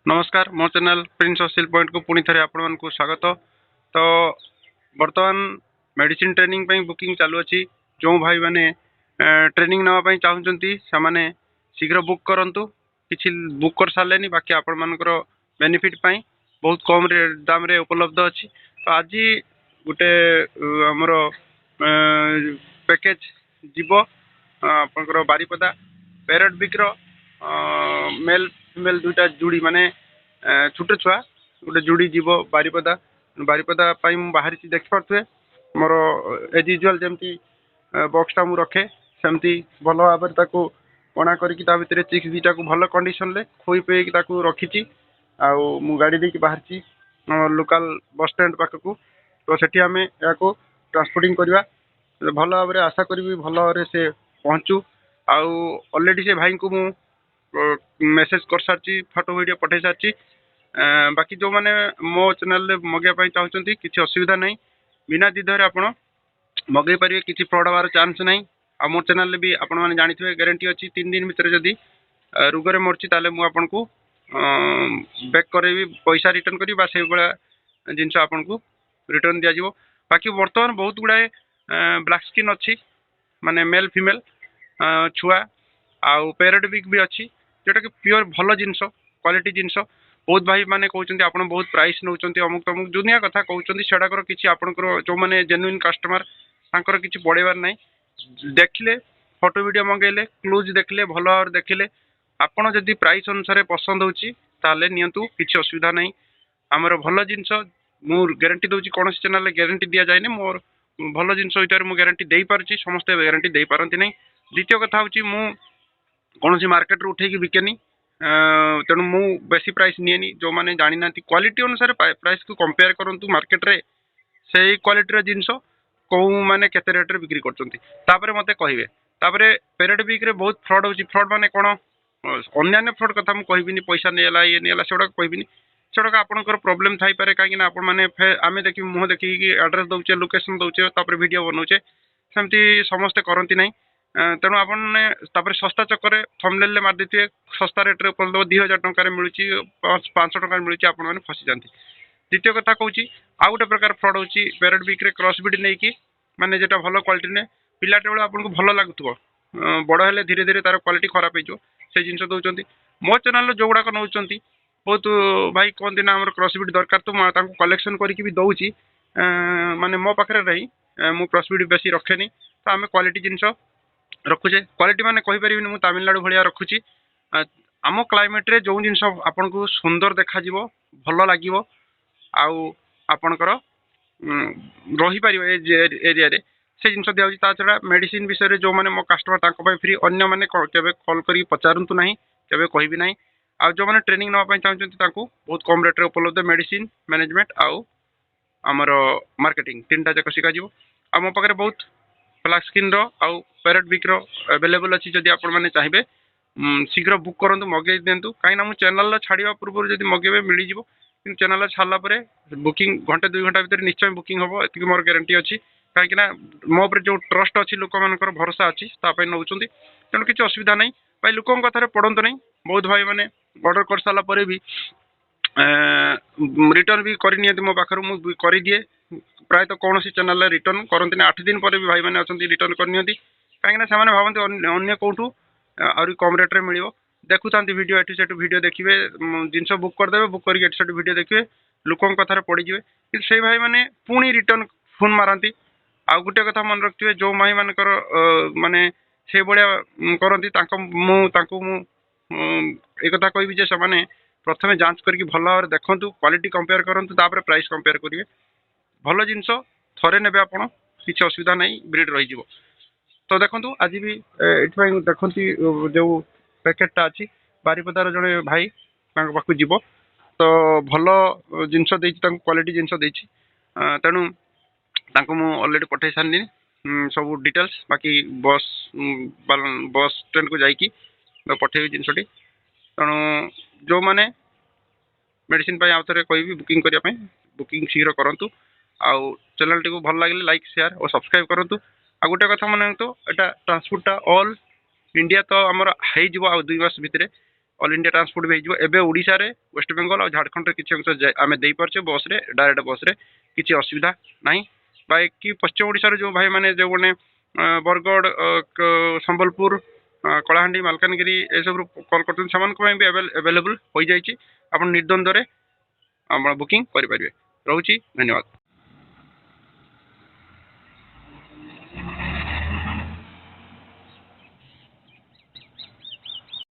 नमस्कार मो channel Prince of cell point को पुणी थे आपण मानक स्वागत। तो बर्तमान मेडिसिन ट्रेनिंग पे बुकिंग चालू अच्छी। जो भाई मैंने ट्रेनिंग नापी चाहते से शीघ्र बुक करूँ। किसी बुक कर सारे बाकी आपण मानकर बेनिफिट बहुत कम दाम रे उपलब्ध अच्छी। तो आज गोटे आमर पैकेज जीव आपंकर बारिपदा पैरट बिक्र मेल फिमेल दुईटा जुड़ी माने छोट छुआ गोटे जुड़ी जीव बारिपदा बारिपदा बाहरी देखिपे मोर एज यूजुआल जमी बक्सटा मु रखे सेमती भल भाव पणा करके चिक्स दुईटा को भल कंडीशन रे खोई पे रखी गाड़ी देकी बाहरी लोकल बस स्टैंड पाखक। तो सेठी आमे याको ट्रांसपोर्टिंग करवा भल भाव आशा करी भल भाव से पहुँचू। आउ ऑलरेडी से भाई को मु मेसेज कर सारी फोटो वीडियो पठे सारी। बाकी जो मैंने मो चैनल मगेवाई चाहते किसी असुविधा नहीं बिना द्विधारे आप मगई पारे किसी फ्रॉड हबार चांस नहीं। आ मो चैनल भी आपण मैंने जानते गारंटी अच्छी 3 दिन भितर जदि रोगरे मरची ताले मु आपन को बैक करेबी पैसा रिटर्न करी से भाया जिनस आपन को रिटर्न दिया। बाकी बर्तमान बहुत गुड़ाए ब्लैक स्किन अच्छी माने मेल फीमेल छुआ आउ पैरट बिग भी अच्छी जोटा कि प्योर भल जिनस क्वालिटी जिनस। बहुत भाई माने कहते आप बहुत प्राइस नौ अमुक तमुक दुनिया कथा कहते सेटाकर किसी आपंकर जो मैंने जेन्युइन कस्टमर तांकर किसी पड़ेबार ना। देखिले फोटो वीडियो मंगेले क्लूज देखले भल भाव देखिले आपड़ जदि प्राइस अनुसार पसंद होले नियंतु किसी असुविधा नहीं। आमर भल जिनस मु गारंटी दूसरी कौन चैनल गारंटी दि जाए मोर भल जिनस मुझे गारंटी दे पार्टी समस्त गारंटी दे पारती नहीं। द्वितीय कथा हूँ कौन सी मार्केट रू उठे बिकेनी तेणु मु बेसी प्राइस निएनी जो मैंने जानी ना क्वालिटी अनुसार प्राइस को कंपेयर करूँ मार्केट रे से क्वालिटी जिनस कौ मैंने केते रेट रे बिक्री कर मत कहे। पैरेट बिक रे बहुत फ्रॉड हो फ्रॉड माने कौन अन्य फ्रॉड कथा मुझे कहबी पैसा नहीं ये नहीं से कहबी सेटा आपंकर प्रोब्लेम थी कहीं आम देखिए मुँह देखिए एड्रेस दौचे लोकेशन दौचे वीडियो बनाऊे सेमती समस्ते करती ना। तेणु आपने सस्ता चक्कर थंबनेल मार देते सस्ता रेट रे उपलब्ध 2000 टकर मिलूँ 500 टकर मिलूँ आपने फसी जाती। द्वितीय कथा कहूँ आउ गोटे प्रकार फ्रॉड हो पैरेट बिक रे क्रॉस बीड नहीं कि माने जेटा भल क्वालिटी ने पिलाटे बेले आपको भल लगुव बड़ हेले धीरे धीरे तार क्वालिटी खराब हो जिन दौरान मो चैनल जो गुड़ाक नौ बहुत भाई कहते ना आम क्रॉस बीड दरकार तो कलेक्शन करके दौची माने मो पाखे रही मु क्रॉस बीड बेसी रखेनी। तो आम क्वालिटी जिनस रखुचे क्वालिटी माने कहि परिबिनी मु तमिलनाडु भलिया रखुची आम क्लाइमेट रे जो जिनस आपन को सुंदर देखा जीवो भल लागिवो आउ आपनकर रही पारिबो एरिया रे से जिनस दिया ता छड़ा मेडिसिन विषय जो मैंने मो कस्टमर फ्री अन्य मैंने केबे कॉल करी पचारंतु नहीं केबे कहबी नहीं। आ जो मैंने ट्रेनिंग नापी चाहते बहुत कम रेट रे उपलब्ध मेडिसिन मैनेजमेंट आउ आमर मार्केटिंग 3टा जाक शिखा आ मो पाखे बहुत ब्लैक स्किन आउ पैरेट बिक अवेलेबल अच्छी जदि आपण मैंने चाहिए शीघ्र बुक करूँ मगे दिंतु कहीं मुझे चैनल छाड़ा पूर्व जब मगेबे मिल जाव कि चैनल छाड़ापर बुकिंग घंटे 2 घंटा भितर निश्चय बुकिंग हम ये मोर गारंटी अच्छी कहीं मो पर जो ट्रस्ट अच्छी लोक मान भरोसा अच्छी नौ तेणु किसी असुविधा नहीं भाई लोक कथार पड़तु नहीं। बहुत भाई मैंने ऑर्डर कर सारापर भी रिटर्न भी करनी मो पाखर मुझे कर दिए प्रायतः कौन सी चैनल रिटर्न करते 8 दिन पर भी भाई मैंने अच्छा रिटर्न करनी कहीं से भावती अन्य कौटू आहरी कम रेट रे मिल देखुता वीडियो एटू से वीडियो देखिए जिनस बुक करदे बुक करके वीडियो देखिए लोक कथार पड़े कि से भाई मैंने पुणी रिटर्न फोन मारती। आउ गोटे कथा मन रखिए जो भाई मानकर माने से भाया करती एक कथा कहबी से मैंने प्रथम जांच करके भल भाव देखूँ क्वालिटी कंपेयर करूँ प्राइस कंपेयर करेंगे भल जिनस थरे ने आप किसी असुविधा नहीं ब्रिड रही। तो देखो आज भी ये देखती जो पैकेटा अच्छी बारिपदार जड़े भाई पाक जीव तो भल जिनस क्वालिटी जिनस तेणु मु ऑलरेडी पठे सारे सब डिटेल्स बाकी बस बस स्टैंड को जाकि पठे जिनसटी तेणु जो मैंने मेडिसिन आउ थे कह बुकिंग करने बुकिंग शीघ्र करूँ आउ चैनल टी भल लगे लाइक शेयर और सब्सक्राइब करूँ। आ गोटे कथा मन तो यहाँ ट्रांसपोर्टा ऑल इंडिया तो आमर हो 2 मास भितर ऑल इंडिया ट्रांसपोर्ट भी हो एबे ओडिशा रे वेस्ट बेंगल और झारखंड रे किछि अंश आमे देई परछे बस रे डायरेक्ट बस रे किछि असुविधा नाही बाकी पश्चिम ओडिशा रे जो भाई माने जो माने बरगड़ संबलपुर कलाहांडी मालकानगिरी ए सब कॉल करते से भी अवेलेबल हो जाइए आप निर्द्वंद्व रे बुकिंग करें। रोची धन्यवाद।